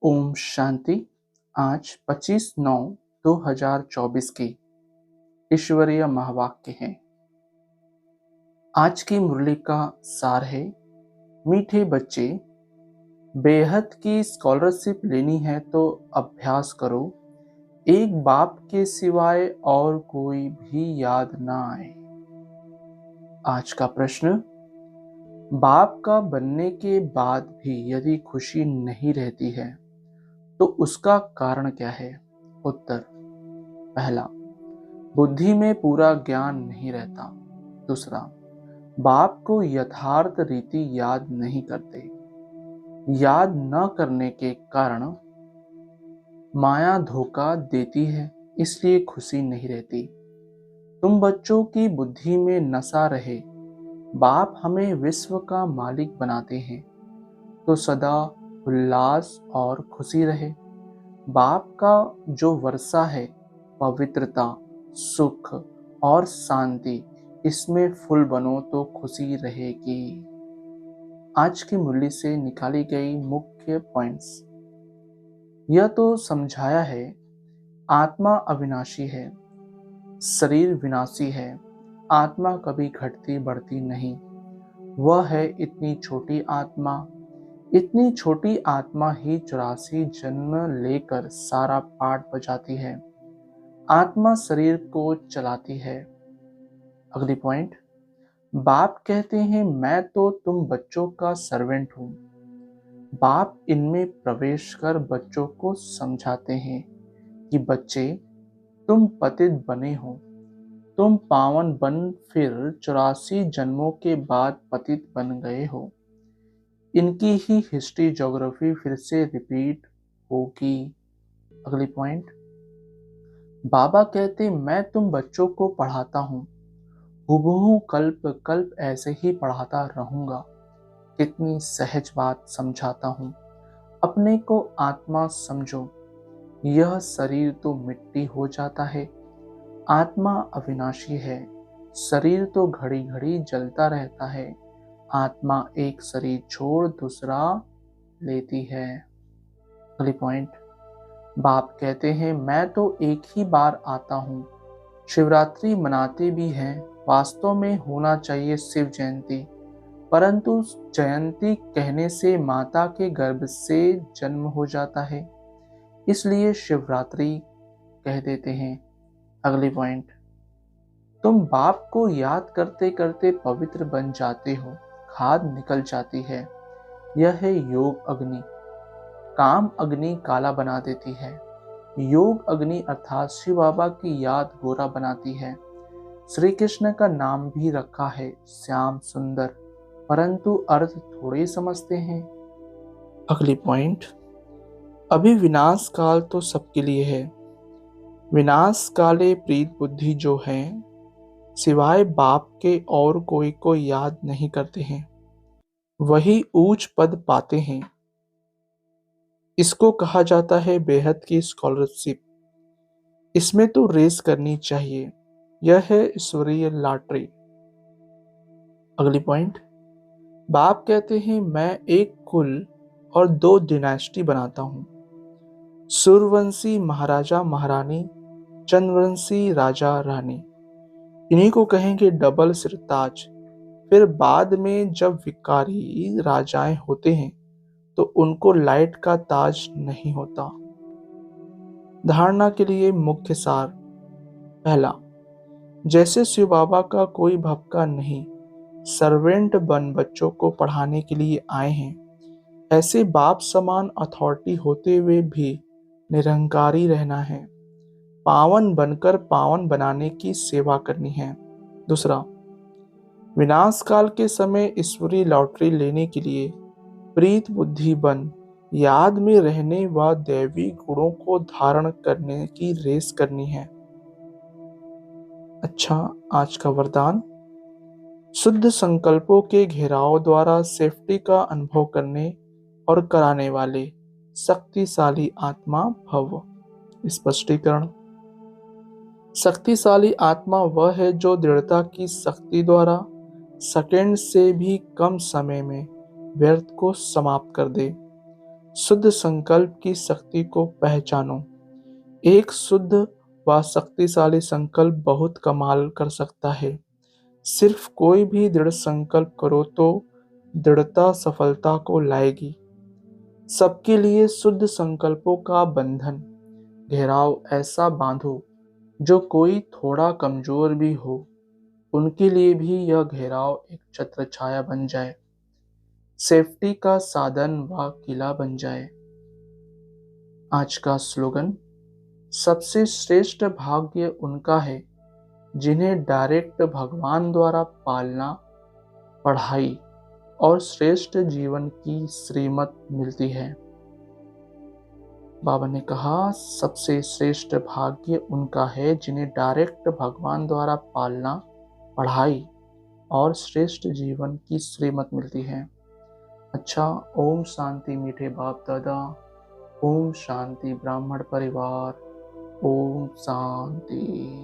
ओम शांति। आज 25/9/2024 की ईश्वरीय महावाक्य हैं। आज की मुरली का सार है, मीठे बच्चे, बेहद की स्कॉलरशिप लेनी है तो अभ्यास करो, एक बाप के सिवाय और कोई भी याद ना आए। आज का प्रश्न, बाप का बनने के बाद भी यदि खुशी नहीं रहती है तो उसका कारण क्या है? उत्तर, पहला, बुद्धि में पूरा ज्ञान नहीं रहता। दूसरा, बाप को यथार्थ रीति याद नहीं करते। याद न करने के कारण माया धोखा देती है, इसलिए खुशी नहीं रहती। तुम बच्चों की बुद्धि में नशा रहे, बाप हमें विश्व का मालिक बनाते हैं तो सदा उल्लास और खुशी रहे। बाप का जो वर्षा है, पवित्रता, सुख और शांति, इसमें फुल बनो तो खुशी रहेगी। आज की मुरली से निकाली गई मुख्य पॉइंट्स। यह तो समझाया है, आत्मा अविनाशी है, शरीर विनाशी है, आत्मा कभी घटती बढ़ती नहीं। वह है इतनी छोटी आत्मा ही 84 जन्म लेकर सारा पाठ बजाती है। आत्मा शरीर को चलाती है। अगली पॉइंट, बाप कहते हैं मैं तो तुम बच्चों का सर्वेंट हूं। बाप इनमें प्रवेश कर बच्चों को समझाते हैं कि बच्चे, तुम पतित बने हो, तुम पावन बन फिर 84 जन्मों के बाद पतित बन गए हो। इनकी ही हिस्ट्री ज्योग्राफी फिर से रिपीट होगी। अगली पॉइंट, बाबा कहते मैं तुम बच्चों को पढ़ाता हूँ, हुबहू कल्प कल्प ऐसे ही पढ़ाता रहूंगा। कितनी सहज बात समझाता हूँ। अपने को आत्मा समझो, यह शरीर तो मिट्टी हो जाता है। आत्मा अविनाशी है, शरीर तो घड़ी घड़ी जलता रहता है। आत्मा एक शरीर छोड़ दूसरा लेती है। अगली पॉइंट, बाप कहते हैं मैं तो एक ही बार आता हूँ। शिवरात्रि मनाते भी हैं, वास्तव में होना चाहिए शिव जयंती, परंतु जयंती कहने से माता के गर्भ से जन्म हो जाता है, इसलिए शिवरात्रि कह देते हैं। अगली पॉइंट, तुम बाप को याद करते करते पवित्र बन जाते हो, खाद निकल जाती है। यह है योग अग्नि। काम अग्नि काला बना देती है, योग अग्नि अर्थात शिव बाबा की याद गोरा बनाती है। श्री कृष्ण का नाम भी रखा है श्याम सुंदर, परंतु अर्थ थोड़े समझते हैं। अगली पॉइंट, अभी विनाश काल तो सबके लिए है। विनाश काले प्रीत बुद्धि जो है, सिवाय बाप के और कोई को याद नहीं करते हैं, वही ऊंच पद पाते हैं। इसको कहा जाता है बेहद की स्कॉलरशिप। इसमें तो रेस करनी चाहिए, यह है ईश्वरीय लॉटरी। अगली पॉइंट, बाप कहते हैं मैं एक कुल और 2 डिनास्टी बनाता हूं। सूर्यवंशी महाराजा महारानी, चंद्रवंशी राजा रानी, इन्हीं को कहेंगे डबल सिरताज। फिर बाद में जब विकारी राजाएं होते हैं तो उनको लाइट का ताज नहीं होता। धारणा के लिए मुख्य सार, पहला, जैसे शिव बाबा का कोई भक्का नहीं, सर्वेंट बन बच्चों को पढ़ाने के लिए आए हैं, ऐसे बाप समान अथॉरिटी होते हुए भी निरंकारी रहना है। पावन बनकर पावन बनाने की सेवा करनी है। दूसरा, विनाश काल के समय ईश्वरीय लॉटरी लेने के लिए प्रीत बुद्धि बन याद में रहने व दैवी गुणों को धारण करने की रेस करनी है। अच्छा, आज का वरदान, शुद्ध संकल्पों के घेराव द्वारा सेफ्टी का अनुभव करने और कराने वाले शक्तिशाली आत्मा भव। स्पष्टीकरण, शक्तिशाली आत्मा वह है जो दृढ़ता की शक्ति द्वारा सेकंड से भी कम समय में व्यर्थ को समाप्त कर दे। शुद्ध संकल्प की शक्ति को पहचानो। एक शुद्ध व शक्तिशाली संकल्प बहुत कमाल कर सकता है। सिर्फ कोई भी दृढ़ संकल्प करो तो दृढ़ता सफलता को लाएगी। सबके लिए शुद्ध संकल्पों का बंधन घेराव ऐसा बांधो जो कोई थोड़ा कमजोर भी हो, उनके लिए भी यह घेराव एक छत्र छाया बन जाए, सेफ्टी का साधन व किला बन जाए। आज का स्लोगन, सबसे श्रेष्ठ भाग्य उनका है जिन्हें डायरेक्ट भगवान द्वारा पालना, पढ़ाई और श्रेष्ठ जीवन की श्रीमत मिलती है। बाबा ने कहा, सबसे श्रेष्ठ भाग्य उनका है जिन्हें डायरेक्ट भगवान द्वारा पालना, पढ़ाई और श्रेष्ठ जीवन की श्रीमत मिलती है। अच्छा, ओम शांति मीठे बाप दादा, ओम शांति ब्राह्मण परिवार, ओम शांति।